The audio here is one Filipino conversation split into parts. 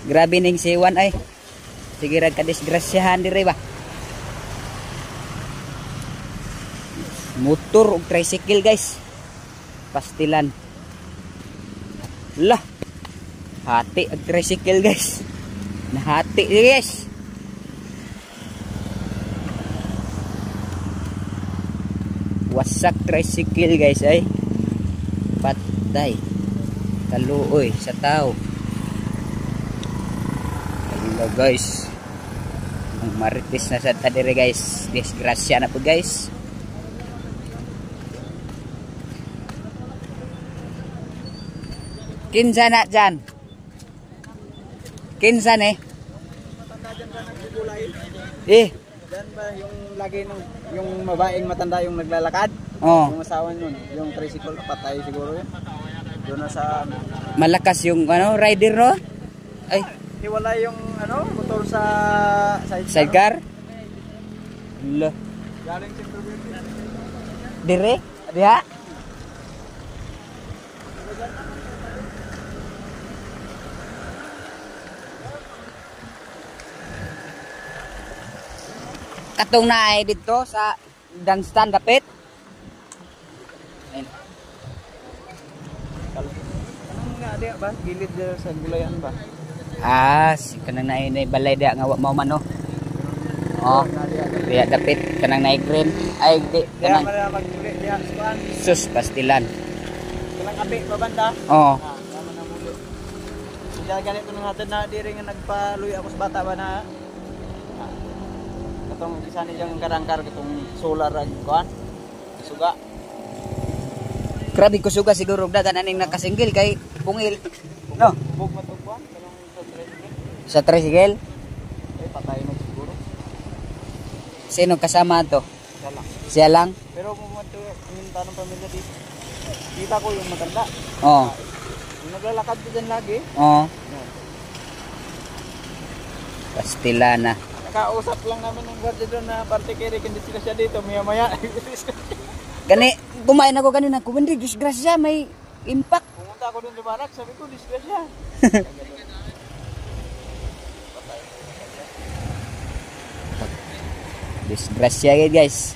Grabe ning siwan ay. Sige ra ka disgrasyahan dire ba. Motor ug tricycle guys. Pastilan. Lah. Hati ag tricycle guys. Nahati guys. Wasak tricycle guys ay. Patay. Kaluoy sa tao. Hello guys. Ang marites na sa tadire guys. Disgrasya na po guys. Kinsa na dyan? Kinsa ne? Matanda dyan ba nagsikulay? Eh. Dyan ba yung lagi nung yung mabaeng matanda yung naglalakad? Oh. Yung asawa yun, yung tricycle patay siguro yun. Doon na sa Malakas yung ano, rider no? Ay, hiwala yung ano, motor sa sidecar? Lo. Galing Centro Verde. Dire? Diha? Katong naay dito sa Danstan dapit. Ayun. Anong nga di ba? Gilid sa gulayan ba? Si kanang naay na balay dia nga wa mao man no. Oh. Diya dapit kanang naay green. Ay di Kaya kanang mara magmuli diha suan. sus pastilan. Kanang api babanda. Oh. Tama na muli. Kaya ganito nang hatid na diri nga nagpaluy ako sa bata ba na. Katong isa ni jang karangkar katong solar ag kuan. Suga. Grabe ko suga siguro dagan aning nakasinggil kay pungil. No, Bug matugwan kanang sa tricycle. sa tricycle. Ay patay na siguro. Sino kasama to? Siya lang. Siya lang? Pero pumunta pumunta ng pamilya dito. Kita ko yung matanda. Oh. Yung naglalakad ko dyan lagi. Oh. Yan. Pastilana. Nakausap lang namin ng guardia doon na parte kay Rick, hindi sila siya dito. Maya-maya. Gani, kumain ako kanina. Kumandi, disgrasya, may impact. Pumunta ako doon sa barak, sabi ko, disgrasya. Disgrasya guys.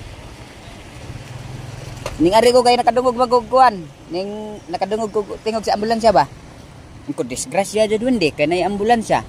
Ning ari ko kay nakadungog magugkuan. Ning nakadungog ko tingog sa ambulansya ba? Ko disgrasya jud wende kay nay ambulansya.